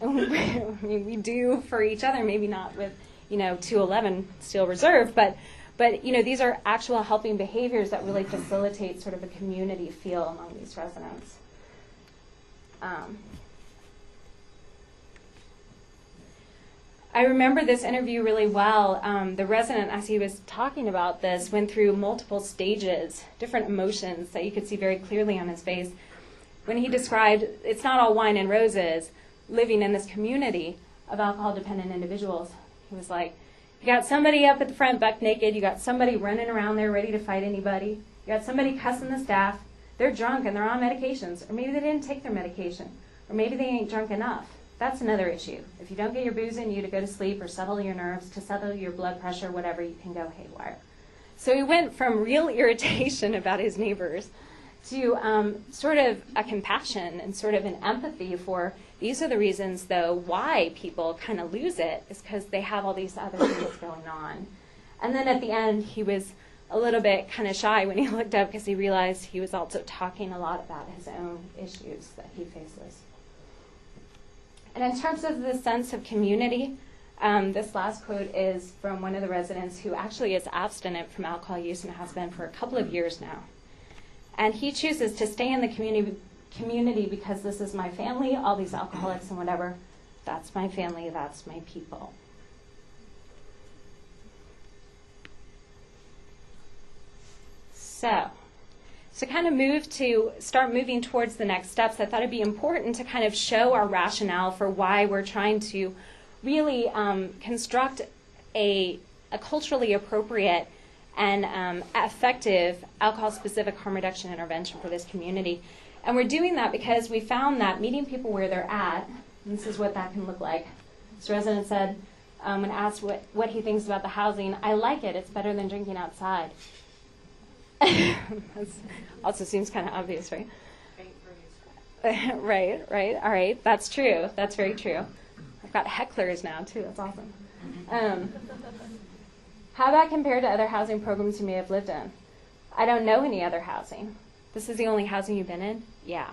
do for each other, maybe not with 211 still reserved, but these are actual helping behaviors that really facilitate sort of a community feel among these residents. I remember this interview really well. The resident, as he was talking about this, went through multiple stages, different emotions that you could see very clearly on his face. When he described, it's not all wine and roses, living in this community of alcohol-dependent individuals. He was like, you got somebody up at the front buck naked, you got somebody running around there ready to fight anybody, you got somebody cussing the staff, they're drunk and they're on medications, or maybe they didn't take their medication, or maybe they ain't drunk enough. That's another issue. If you don't get your booze in you to go to sleep or settle your nerves, to settle your blood pressure, whatever, you can go haywire. So he went from real irritation about his neighbors to sort of a compassion and sort of an empathy for these are the reasons, though, why people kind of lose it is because they have all these other things going on. And then at the end, he was a little bit kind of shy when he looked up because he realized he was also talking a lot about his own issues that he faces. And in terms of the sense of community, this last quote is from one of the residents who actually is abstinent from alcohol use and has been for a couple of years now. And he chooses to stay in the community because this is my family, all these alcoholics and whatever. That's my family, that's my people. So kind of start moving towards the next steps, I thought it'd be important to kind of show our rationale for why we're trying to really construct a culturally appropriate and effective alcohol-specific harm reduction intervention for this community. And we're doing that because we found that meeting people where they're at, and this is what that can look like. This resident said, when asked what he thinks about the housing, I like it, it's better than drinking outside. That also seems kind of obvious, right? Right, all right, that's true, that's very true. I've got hecklers now, too, that's awesome. How that compared to other housing programs you may have lived in? I don't know any other housing. This is the only housing you've been in? Yeah.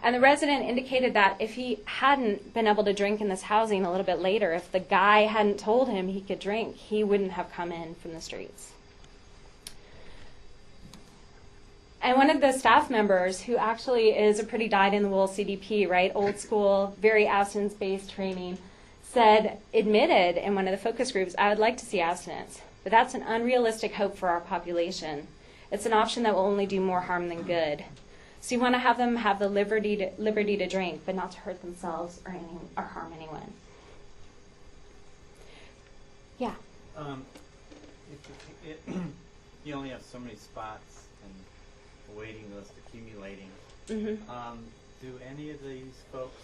And the resident indicated that if he hadn't been able to drink in this housing a little bit later, if the guy hadn't told him he could drink, he wouldn't have come in from the streets. And one of the staff members, who actually is a pretty dyed-in-the-wool CDP, right, old school, very abstinence-based training, admitted in one of the focus groups, I would like to see abstinence, but that's an unrealistic hope for our population. It's an option that will only do more harm than good. So you want to have them have the liberty to drink, but not to hurt themselves or harm anyone. Yeah? You only have so many spots and the waiting list accumulating. Mm-hmm. Do any of these folks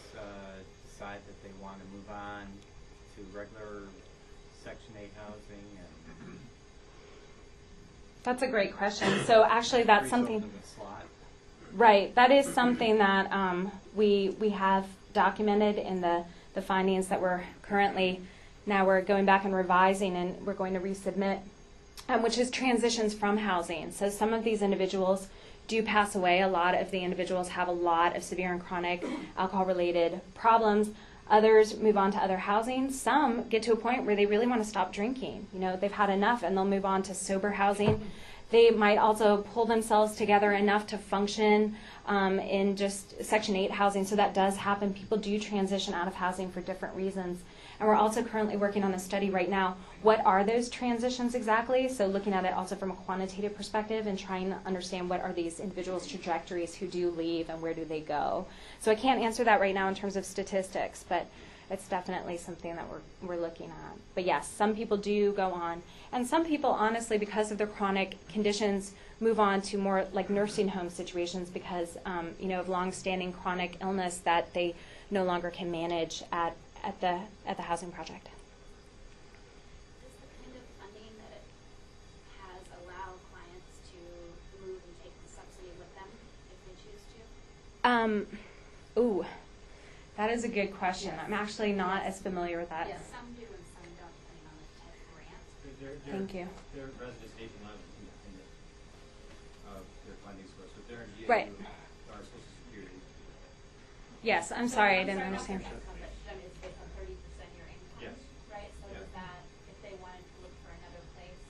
decide that they want to move on to regular Section 8 housing and That's a great question. So actually that's freeze something, open the slot. right, that is something that we have documented in the findings that we're currently, now we're going back and revising and we're going to resubmit, which is transitions from housing. So some of these individuals do pass away. A lot of the individuals have a lot of severe and chronic alcohol-related problems. Others move on to other housing. Some get to a point where they really want to stop drinking. You know, they've had enough and they'll move on to sober housing. They might also pull themselves together enough to function in just Section 8 housing. So that does happen. People do transition out of housing for different reasons. And we're also currently working on a study right now. What are those transitions exactly? So looking at it also from a quantitative perspective and trying to understand what are these individuals' trajectories who do leave and where do they go. So I can't answer that right now in terms of statistics, but it's definitely something that we're looking at. But yes, some people do go on. And some people, honestly, because of their chronic conditions, move on to more like nursing home situations because, you know, of long-standing chronic illness that they no longer can manage at the housing project. Is the kind of funding that has allowed clients to move and take the subsidy with them if they choose to? Ooh, that is a good question. Yes. I'm actually not as familiar with that. Yes, some do and some don't, depending on the type of grant. Thank you. Their resident station lives independent of their funding source, but they're in Right. our Social Security. Yes, I'm sorry, I didn't understand. I mean, it's based on 30% of your income, Yes. right? So Yeah. is that, if they wanted to look for another place?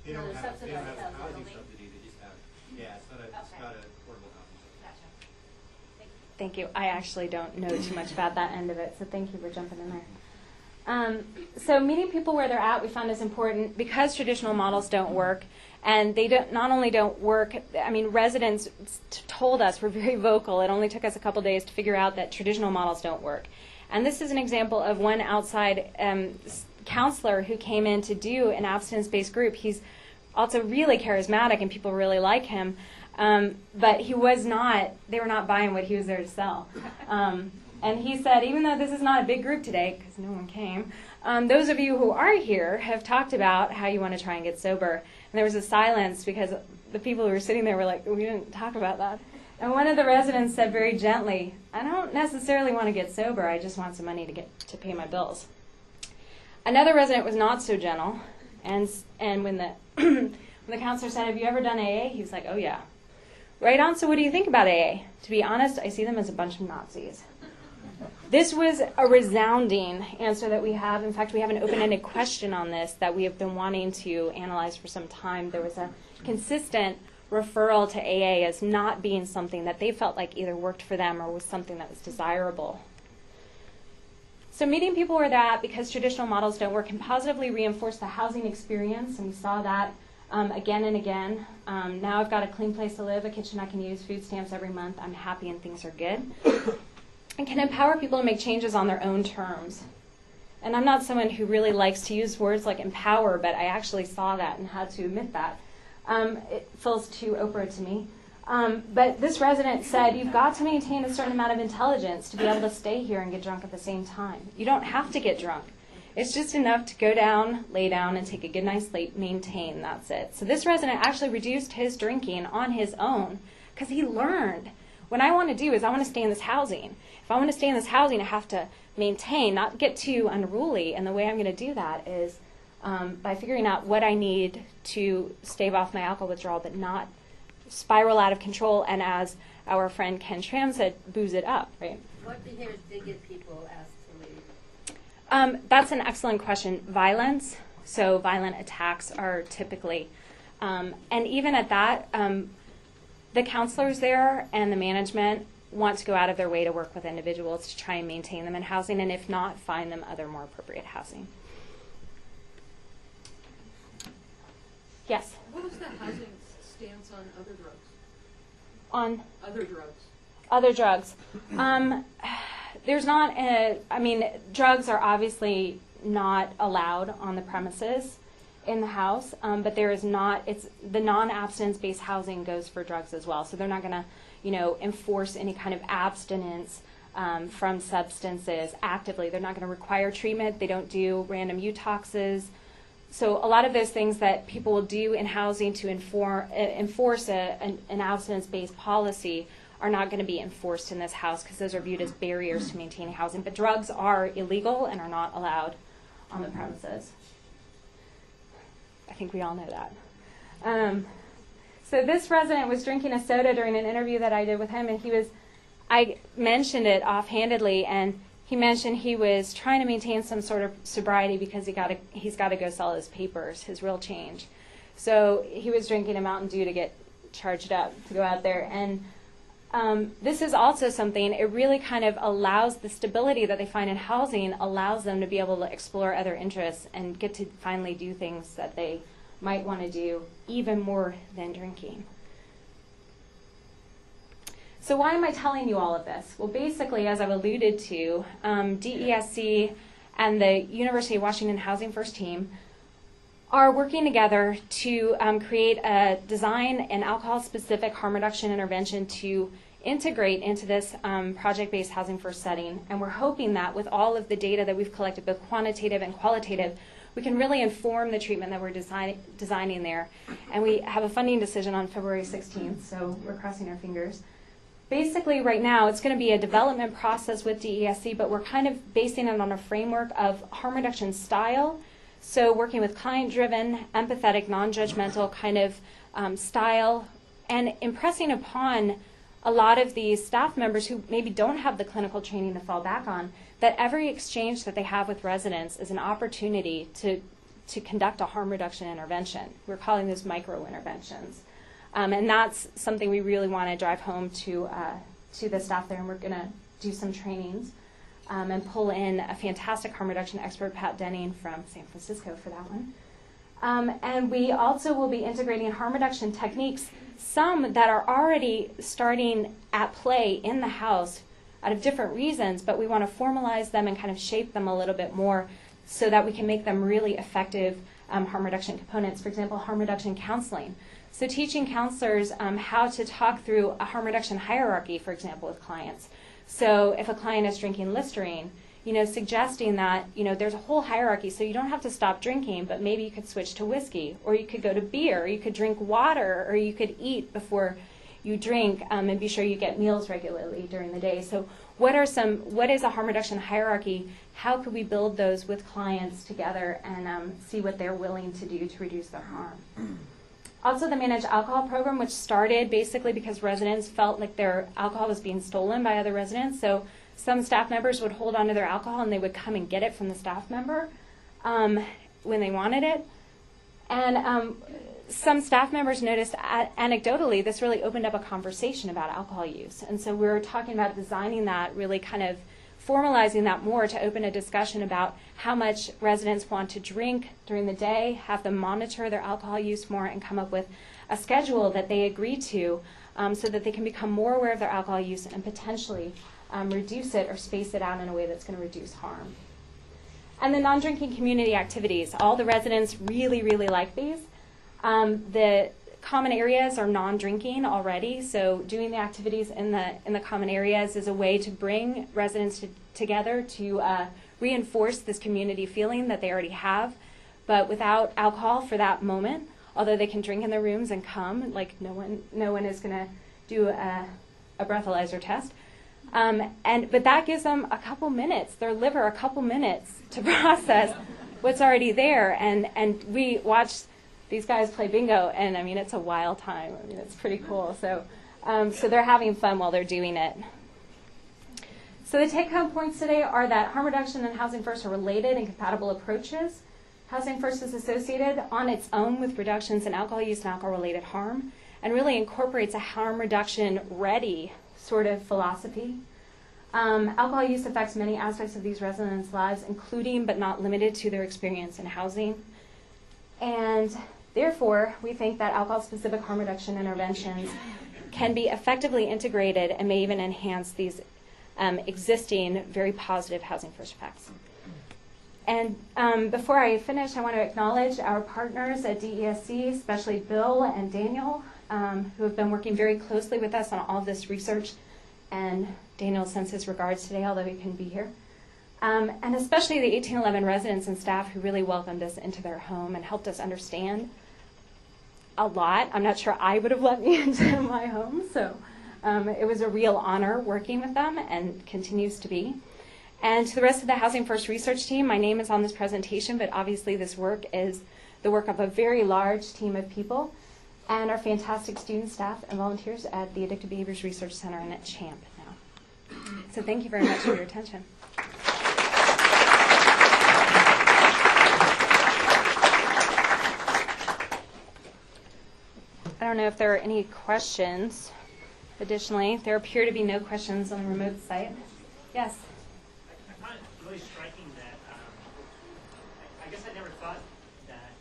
They So don't they're have, they don't subsidized have a housing totally? subsidy, they just have, yeah, it's not Okay. a affordable housing subsidy. Gotcha. Thank you. I actually don't know too much about that end of it, so thank you for jumping in there. So meeting people where they're at we found is important because traditional models don't work, and they not only don't work, I mean, residents told us, were very vocal, it only took us a couple days to figure out that traditional models don't work. And this is an example of one outside counselor who came in to do an abstinence-based group. He's also really charismatic and people really like him, but he was not, they were not buying what he was there to sell. And he said, even though this is not a big group today, because no one came, those of you who are here have talked about how you want to try and get sober. And there was a silence because the people who were sitting there were like, we didn't talk about that. And one of the residents said very gently, I don't necessarily want to get sober, I just want some money to pay my bills. Another resident was not so gentle, and when the when the counselor said, have you ever done AA? He was like, oh yeah. Right on, so what do you think about AA? To be honest, I see them as a bunch of Nazis. This was a resounding answer that we have. In fact, we have an open-ended question on this that we have been wanting to analyze for some time. There was a consistent referral to AA as not being something that they felt like either worked for them or was something that was desirable. So meeting people where they're at, because traditional models don't work, can positively reinforce the housing experience, and we saw that again and again. Now I've got a clean place to live, a kitchen I can use, food stamps every month, I'm happy and things are good. And can empower people to make changes on their own terms. And I'm not someone who really likes to use words like empower, but I actually saw that and had to admit that. It feels too Oprah to me. But this resident said, you've got to maintain a certain amount of intelligence to be able to stay here and get drunk at the same time. You don't have to get drunk. It's just enough to go down, lay down, and take a good night's sleep, maintain, that's it. So this resident actually reduced his drinking on his own because he learned, what I want to do is I want to stay in this housing. If I want to stay in this housing, I have to maintain, not get too unruly. And the way I'm going to do that is by figuring out what I need to stave off my alcohol withdrawal, but not spiral out of control, and as our friend Ken Tran said, booze it up, right? What behaviors did get people asked to leave? That's an excellent question. Violence, so violent attacks are typically, and even at that, the counselors there and the management want to go out of their way to work with individuals to try and maintain them in housing, and if not, find them other more appropriate housing. Yes? What is the housing stance on other drugs? On Other drugs? other drugs. There's not drugs are obviously not allowed on the premises in the house, but there is not, it's the non-abstinence-based housing goes for drugs as well. So they're not going to, enforce any kind of abstinence from substances actively. They're not going to require treatment. They don't do random utoxes. So a lot of those things that people will do in housing to enforce an abstinence-based policy are not going to be enforced in this house because those are viewed as barriers to maintaining housing. But drugs are illegal and are not allowed on the premises. I think we all know that. So this resident was drinking a soda during an interview that I did with him, and I mentioned it offhandedly, and he mentioned he was trying to maintain some sort of sobriety because he's got to go sell his papers, his real change. So he was drinking a Mountain Dew to get charged up to go out there. And this is also something, it really kind of allows the stability that they find in housing, allows them to be able to explore other interests and get to finally do things that they might want to do even more than drinking. So why am I telling you all of this? Well, basically, as I've alluded to, DESC and the University of Washington Housing First team are working together to create a design and alcohol-specific harm reduction intervention to integrate into this project-based Housing First setting. And we're hoping that with all of the data that we've collected, both quantitative and qualitative, we can really inform the treatment that we're designing there. And we have a funding decision on February 16th, so we're crossing our fingers. Basically, right now, it's going to be a development process with DESC, but we're kind of basing it on a framework of harm reduction style. So working with client-driven, empathetic, non-judgmental kind of style, and impressing upon a lot of these staff members who maybe don't have the clinical training to fall back on, that every exchange that they have with residents is an opportunity to conduct a harm reduction intervention. We're calling those micro-interventions. And that's something we really want to drive home to the staff there, and we're going to do some trainings and pull in a fantastic harm reduction expert, Pat Denning, from San Francisco for that one. And we also will be integrating harm reduction techniques, some that are already starting at play in the house out of different reasons, but we want to formalize them and kind of shape them a little bit more so that we can make them really effective harm reduction components. For example, harm reduction counseling. So teaching counselors how to talk through a harm reduction hierarchy, for example, with clients. So if a client is drinking Listerine, suggesting that, there's a whole hierarchy, so you don't have to stop drinking, but maybe you could switch to whiskey, or you could go to beer, or you could drink water, or you could eat before you drink, and be sure you get meals regularly during the day. So what is a harm reduction hierarchy? How could we build those with clients together and see what they're willing to do to reduce their harm? Also, the managed alcohol program, which started basically because residents felt like their alcohol was being stolen by other residents. So some staff members would hold onto their alcohol and they would come and get it from the staff member when they wanted it. And some staff members noticed anecdotally this really opened up a conversation about alcohol use. And so we were talking about designing that, really kind of formalizing that more to open a discussion about how much residents want to drink during the day, have them monitor their alcohol use more, and come up with a schedule that they agree to so that they can become more aware of their alcohol use and potentially reduce it or space it out in a way that's going to reduce harm. And the non-drinking community activities. All the residents really, really like these. The common areas are non-drinking already, so doing the activities in the common areas is a way to bring residents together to reinforce this community feeling that they already have, but without alcohol for that moment. Although they can drink in their rooms and come, like no one is going to do a breathalyzer test. But that gives them a couple minutes, their liver a couple minutes to process what's already there. And we watch these guys play bingo, and I mean, it's a wild time. I mean, it's pretty cool. So they're having fun while they're doing it. So the take-home points today are that harm reduction and Housing First are related and compatible approaches. Housing First is associated on its own with reductions in alcohol use and alcohol-related harm, and really incorporates a harm reduction ready sort of philosophy. Alcohol use affects many aspects of these residents' lives, including but not limited to their experience in housing. And therefore, we think that alcohol-specific harm reduction interventions can be effectively integrated and may even enhance these existing very positive Housing First effects. And before I finish, I want to acknowledge our partners at DESC, especially Bill and Daniel, who have been working very closely with us on all of this research and Daniel sends his regards today, although he couldn't be here. And especially the 1811 residents and staff who really welcomed us into their home and helped us understand a lot. I'm not sure I would have let me into my home, so it was a real honor working with them and continues to be. And to the rest of the Housing First research team, my name is on this presentation, but obviously this work is the work of a very large team of people and our fantastic student, staff, and volunteers at the Addictive Behaviors Research Center and at CHAMP now. So thank you very much for your attention. I don't know if there are any questions. Additionally, there appear to be no questions on the remote site. Yes? I find it really striking that, I guess I never thought that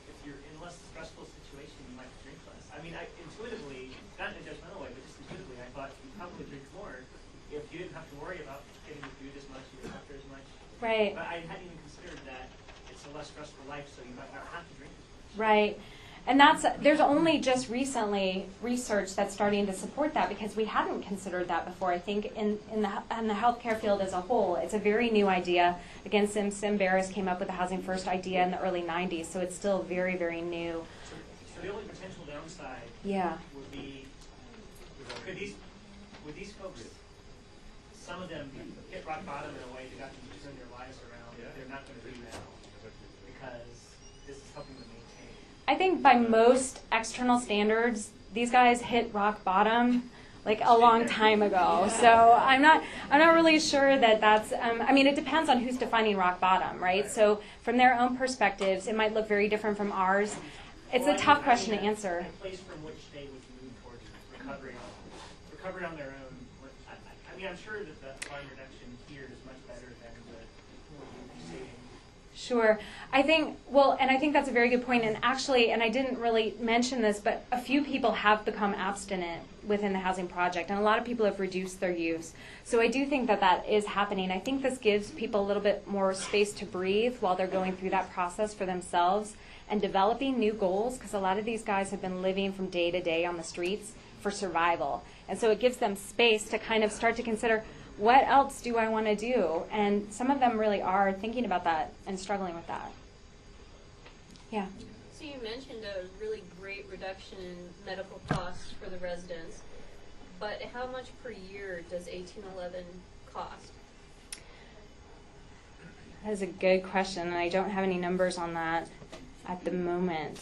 if you're in a less stressful situation, you might drink less. I mean, intuitively, not in a judgmental way, but just intuitively, I thought you'd probably drink more if you didn't have to worry about getting the food as much, you didn't have to as much. Right. But I hadn't even considered that it's a less stressful life, so you might not have to drink as much. Right. And there's only just recently research that's starting to support that because we hadn't considered that before. I think in the healthcare field as a whole, it's a very new idea. Again, Sim Barris came up with the Housing First idea in the early 90s, so it's still very, very new. So the only potential downside would be, would these folks, some of them hit rock bottom in a way that got them to turn their lives around, they're not going to do now because this is helping them maintain. I think by most external standards, these guys hit rock bottom like a long time ago. So I'm not really sure that that's. I mean, it depends on who's defining rock bottom, right? So from their own perspectives, it might look very different from ours. It's a tough question to answer. A place from which they would move towards recovery on their own. I mean, I'm sure that the harm reduction here is much better than the saving. Sure. I think that's a very good point. And actually, and I didn't really mention this, but a few people have become abstinent within the housing project, and a lot of people have reduced their use. So I do think that is happening. I think this gives people a little bit more space to breathe while they're going through that process for themselves and developing new goals, because a lot of these guys have been living from day to day on the streets for survival. And so it gives them space to kind of start to consider, what else do I want to do? And some of them really are thinking about that and struggling with that. Yeah. So you mentioned a really great reduction in medical costs for the residents, but how much per year does 1811 cost? That is a good question, and I don't have any numbers on that at the moment.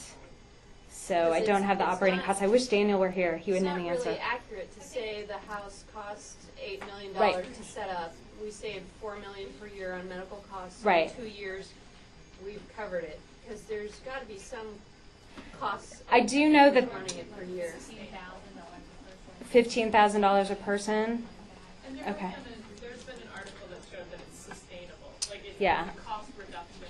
So I don't have the operating costs. I wish Daniel were here. He would know the answer. It's not really accurate to say the house costs $8 million to set up. We saved $4 million per year on medical costs. Right. In 2 years, we've covered it. Because there's got to be some costs. I do know that running it per year. $15,000 a person. And Okay. There's been an article that showed that it's sustainable. Like it's Yeah. cost reduction.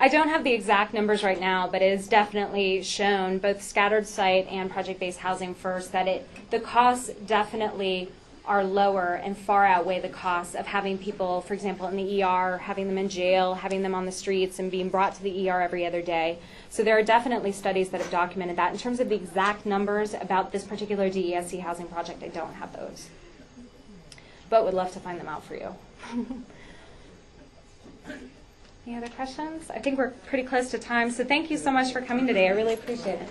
I don't have the exact numbers right now, but it is definitely shown, both scattered site and project-based housing first, that the costs definitely are lower and far outweigh the costs of having people, for example, in the ER, having them in jail, having them on the streets, and being brought to the ER every other day. So there are definitely studies that have documented that. In terms of the exact numbers about this particular DESC housing project, I don't have those, but would love to find them out for you. Any other questions? I think we're pretty close to time, so thank you so much for coming today. I really appreciate it.